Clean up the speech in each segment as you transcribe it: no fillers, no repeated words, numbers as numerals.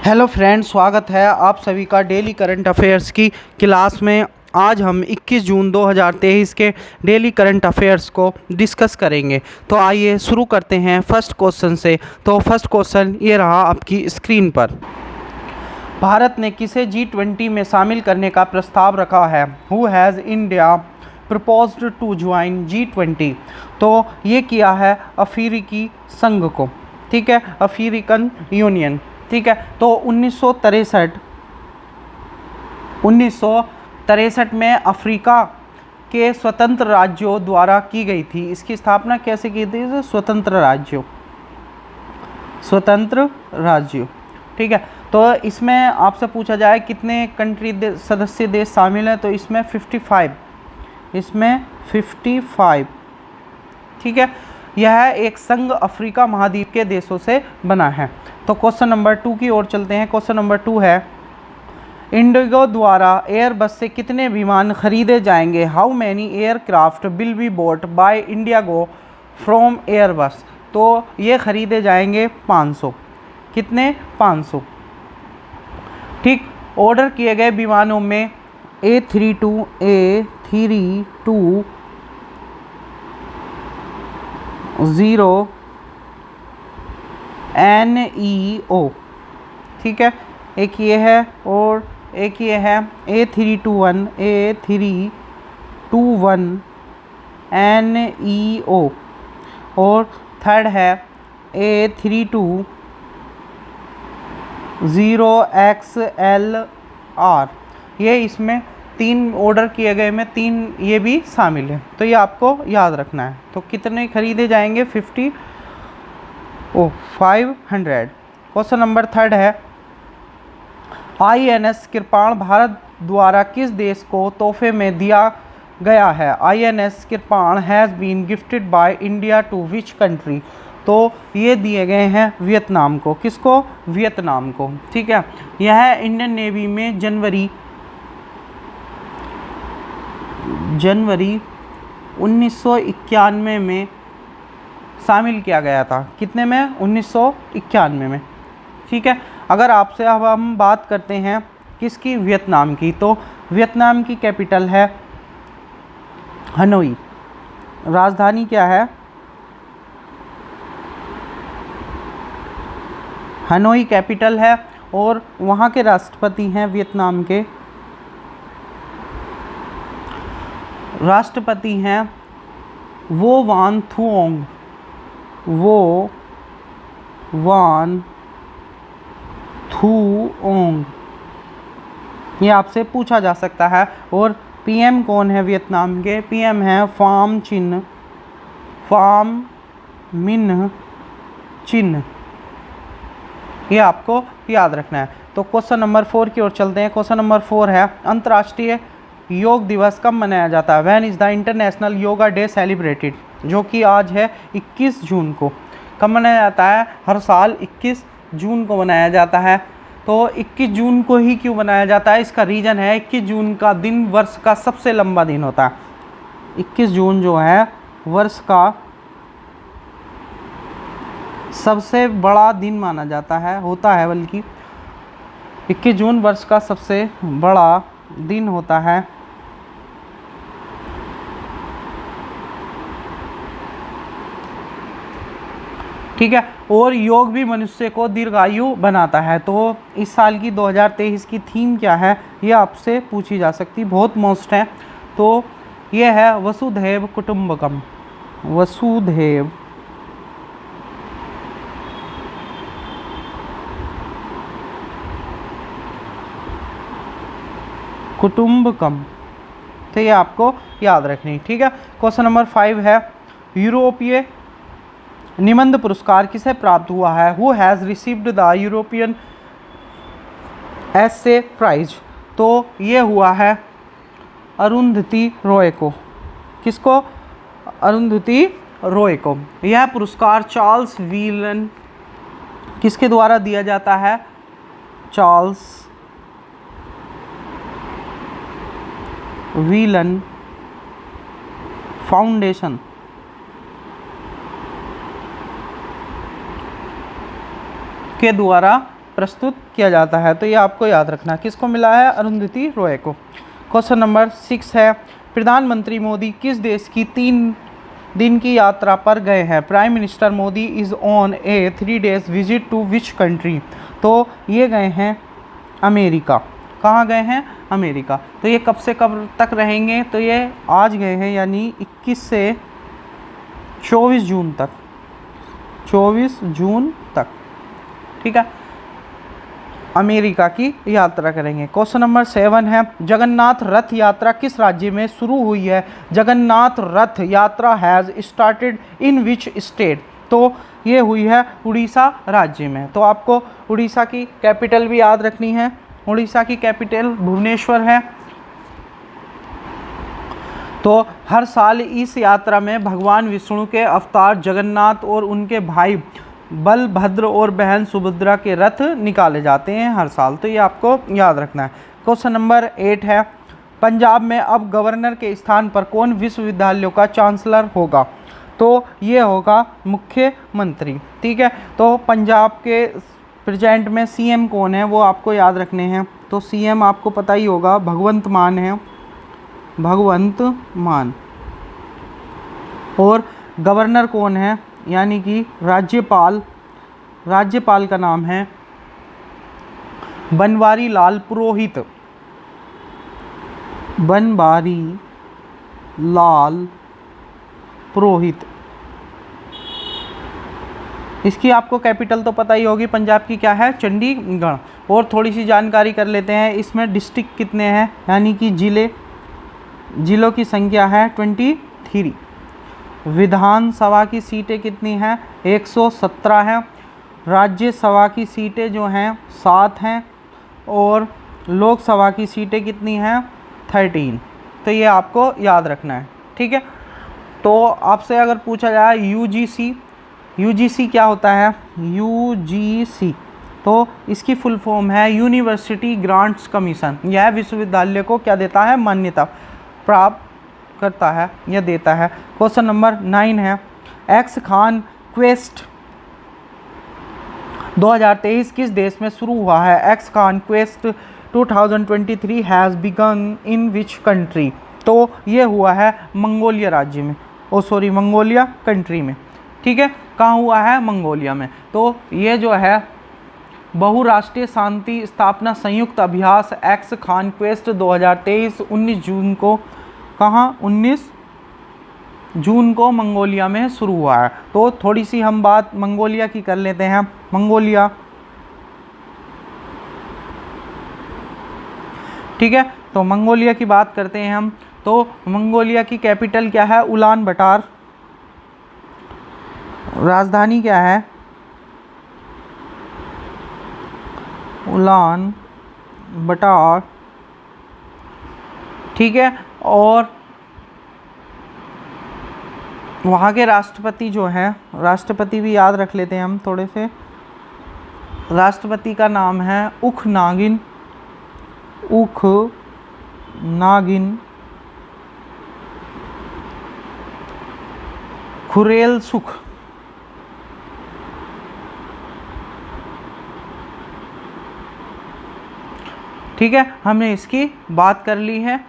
Hello friends, स्वागत है आप सभी का डेली करंट अफेयर्स की क्लास में। आज हम 21 जून 2023 के डेली करंट अफेयर्स को डिस्कस करेंगे। तो आइए शुरू करते हैं फर्स्ट क्वेश्चन से। तो फर्स्ट क्वेश्चन ये रहा आपकी स्क्रीन पर। भारत ने किसे G20 में शामिल करने का प्रस्ताव रखा है? Who has India proposed to join G20? तो ये किया है अफ्रीकी संघ को, ठीक है, अफ्रीकन यूनियन, ठीक है। तो 1963 में अफ्रीका के स्वतंत्र राज्यों द्वारा की गई थी। इसकी स्थापना कैसे की थी? स्वतंत्र राज्यों, ठीक है। तो इसमें आपसे पूछा जाए कितने कंट्री सदस्य देश शामिल हैं, तो इसमें 55, ठीक है। यह एक संघ अफ्रीका महाद्वीप के देशों से बना है। तो क्वेश्चन नंबर 2 की ओर चलते हैं। क्वेश्चन नंबर 2 है, इंडिगो द्वारा एयरबस से कितने विमान खरीदे जाएंगे? How many aircraft will be bought by Indigo from Airbus? तो ये खरीदे जाएंगे 500। कितने? 500, ठीक। ऑर्डर किए गए विमानों में A32, A320NEO, ठीक है, एक ये है और एक ये है A321NEO, और थर्ड है A320XLR। ये इसमें 3 ऑर्डर किए गए में 3 ये भी शामिल है, तो ये आपको याद रखना है। तो कितने खरीदे जाएंगे? 500। क्वेश्चन नंबर 3 है, INS कृपाण भारत द्वारा किस देश को तोहफे में दिया गया है? INS Kirpan has been gifted by India to which country? तो ये दिए गए हैं वियतनाम को। किसको? वियतनाम को, ठीक है। यह इंडियन नेवी में जनवरी 1991 में शामिल किया गया था। कितने में? 1991 में, ठीक है। अगर आपसे अब हम बात करते हैं किसकी? वियतनाम की। तो वियतनाम की कैपिटल है हनोई। राजधानी क्या है? हनोई कैपिटल है, और वहाँ के राष्ट्रपति हैं वियतनाम के राष्ट्रपति हैं वो वान थुओंग। ये आपसे पूछा जा सकता है। और पीएम कौन है वियतनाम के? पीएम है फाम मिन चिन। ये आपको याद रखना है। तो क्वेश्चन नंबर 4 की ओर चलते हैं। क्वेश्चन नंबर 4 है, अंतर्राष्ट्रीय योग दिवस कब मनाया जाता है? When is the international yoga day celebrated? जो कि आज है 21 जून को। कब मनाया जाता है? हर साल 21 जून को मनाया जाता है। तो 21 जून को ही क्यों मनाया जाता है? इसका रीज़न है 21 जून का दिन वर्ष का सबसे लंबा दिन होता है। 21 जून जो है वर्ष का सबसे बड़ा दिन माना जाता है, होता है, बल्कि 21 जून वर्ष का सबसे बड़ा दिन होता है। ठीक है। और योग भी मनुष्य को दीर्घायु बनाता है। तो इस साल की 2023 की थीम क्या है? ये आपसे पूछी जा सकती, बहुत मोस्ट है। तो ये है वसुधैव कुटुंबकम। वसुधैव कुटुंबकम। तो ये आपको याद रखनी, ठीक है। क्वेश्चन नंबर 5 है, यूरोपीय निबंध पुरस्कार किसे प्राप्त हुआ है? Who has received the European essay prize? तो ये हुआ है अरुंधति रॉय को। किसको? अरुंधति रॉय को। यह पुरस्कार चार्ल्स व्हीलन किसके द्वारा दिया जाता है? चार्ल्स व्हीलन फाउंडेशन के द्वारा प्रस्तुत किया जाता है। तो ये आपको याद रखना। किसको मिला है? अरुंधति रॉय को। क्वेश्चन नंबर 6 है, प्रधानमंत्री मोदी किस देश की 3 दिन की यात्रा पर गए हैं? Prime minister Modi is on a 3 days visit to which country? तो ये गए हैं अमेरिका। कहाँ गए हैं? अमेरिका। तो ये कब से कब तक रहेंगे? तो ये आज गए हैं, यानी 21 से 24 जून तक। 24 जून तक, ठीक है, अमेरिका की यात्रा करेंगे। क्वेश्चन नंबर 7 है, जगन्नाथ रथ यात्रा किस राज्य में शुरू हुई है? जगन्नाथ रथ यात्रा has started in which state? तो ये हुई है उड़ीसा राज्य में। तो आपको उड़ीसा की कैपिटल भी याद रखनी है। उड़ीसा की कैपिटल भुवनेश्वर है। तो हर साल इस यात्रा में भगवान विष्णु के अवतार जगन्नाथ और उनके भाई बलभद्र और बहन सुभद्रा के रथ निकाले जाते हैं हर साल। तो ये आपको याद रखना है। क्वेश्चन नंबर 8 है, पंजाब में अब गवर्नर के स्थान पर कौन विश्वविद्यालयों का चांसलर होगा? तो ये होगा मुख्यमंत्री, ठीक है। तो पंजाब के प्रेजेंट में सीएम कौन है वो आपको याद रखने हैं। तो सीएम आपको पता ही होगा, भगवंत मान है, भगवंत मान। और गवर्नर कौन है? यानी कि राज्यपाल, राज्यपाल का नाम है बनवारी लाल पुरोहित। बनवारी लाल पुरोहित। इसकी आपको कैपिटल तो पता ही होगी पंजाब की, क्या है? चंडीगढ़। और थोड़ी सी जानकारी कर लेते हैं, इसमें डिस्ट्रिक्ट कितने हैं, यानी कि जिलों की संख्या है 23। विधानसभा की सीटें कितनी हैं? 117 हैं। राज्यसभा की सीटें जो हैं 7 हैं। और लोकसभा की सीटें कितनी हैं? 13। तो ये आपको याद रखना है, ठीक है। तो आपसे अगर पूछा जाए यूजीसी क्या होता है? यूजीसी तो इसकी फुल फॉर्म है यूनिवर्सिटी ग्रांट्स कमीशन। यह विश्वविद्यालय को क्या देता है? मान्यता प्राप्त करता है या देता है। क्वेश्चन नंबर 9 है, एक्स खान क्वेस्ट 2023 किस देश में शुरू हुआ है? X Khan quest 2023 has begun in which country? तो ये हुआ है मंगोलिया राज्य में, मंगोलिया कंट्री में, ठीक है। कहाँ हुआ है? मंगोलिया में। तो ये जो है बहुराष्ट्रीय शांति स्थापना संयुक्त अभ्यास एक्स खान क्वेस्ट 2023 19 जून को, कहाँ? 19 जून को मंगोलिया में शुरू हुआ है। तो थोड़ी सी हम बात मंगोलिया की कर लेते हैं। मंगोलिया, ठीक है। तो मंगोलिया की बात करते हैं हम। तो मंगोलिया की कैपिटल क्या है? उलान बटार। राजधानी क्या है? उलान बटार, ठीक है। और वहाँ के राष्ट्रपति जो हैं, राष्ट्रपति भी याद रख लेते हैं हम थोड़े से। राष्ट्रपति का नाम है उख नागिन खुरेलसुख, ठीक है। हमने इसकी बात कर ली है,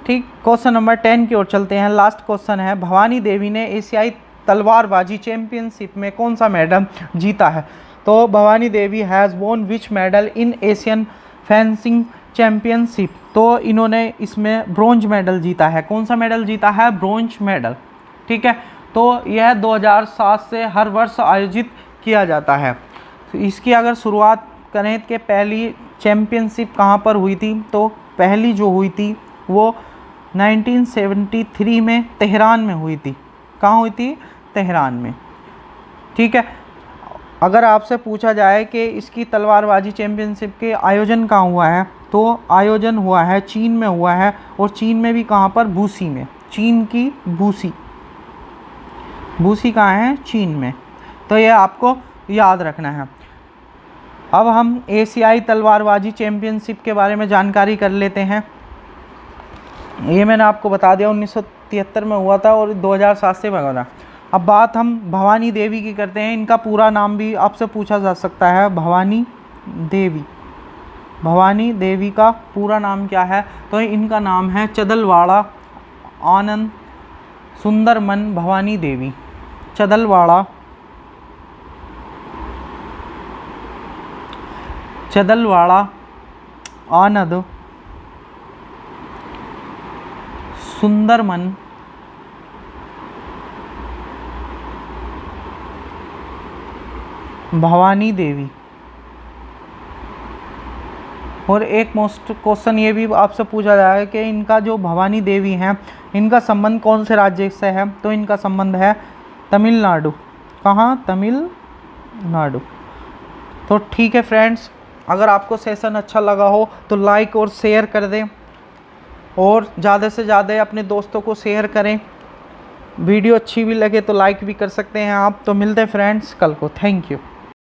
ठीक। क्वेश्चन नंबर 10 की ओर चलते हैं। लास्ट क्वेश्चन है, भवानी देवी ने एशियाई तलवारबाजी चैंपियनशिप में कौन सा मेडल जीता है? तो Bhavani Devi has won which medal in Asian fencing championship? तो इन्होंने इसमें ब्रोंज मेडल जीता है। कौन सा मेडल जीता है? ब्रोंज मेडल, ठीक है। तो यह 2007 से हर वर्ष आयोजित किया जाता है। तो इसकी अगर शुरुआत करें कि पहली चैम्पियनशिप कहाँ पर हुई थी? तो पहली जो हुई थी वो 1973 में तेहरान में हुई थी। कहाँ हुई थी? तेहरान में, ठीक है। अगर आपसे पूछा जाए कि इसकी तलवारबाजी चैम्पियनशिप के आयोजन कहाँ हुआ है, तो आयोजन हुआ है चीन में हुआ है। और चीन में भी कहाँ पर? बूसी में। चीन की बूसी कहाँ है? चीन में। तो ये आपको याद रखना है। अब हम एशियाई तलवारबाजी चैम्पियनशिप के बारे में जानकारी कर लेते हैं। ये मैंने आपको बता दिया 1973 में हुआ था और 2007 से भगा। अब बात हम भवानी देवी की करते हैं। इनका पूरा नाम भी आपसे पूछा जा सकता है, भवानी देवी। भवानी देवी का पूरा नाम क्या है? तो इनका नाम है चदलवाड़ा आनंद सुंदरमन भवानी देवी। चदलवाड़ा आनंद सुंदरमन भवानी देवी। और एक मोस्ट क्वेश्चन ये भी आपसे पूछा जाएगा कि इनका जो भवानी देवी हैं, इनका संबंध कौन से राज्य से है? तो इनका संबंध है तमिलनाडु। कहाँ? तमिलनाडु। तो ठीक है फ्रेंड्स, अगर आपको सेशन अच्छा लगा हो तो लाइक और शेयर कर दें और ज़्यादा से ज़्यादा अपने दोस्तों को शेयर करें। वीडियो अच्छी भी लगे तो लाइक भी कर सकते हैं आप। तो मिलते हैं फ्रेंड्स कल को। Thank you.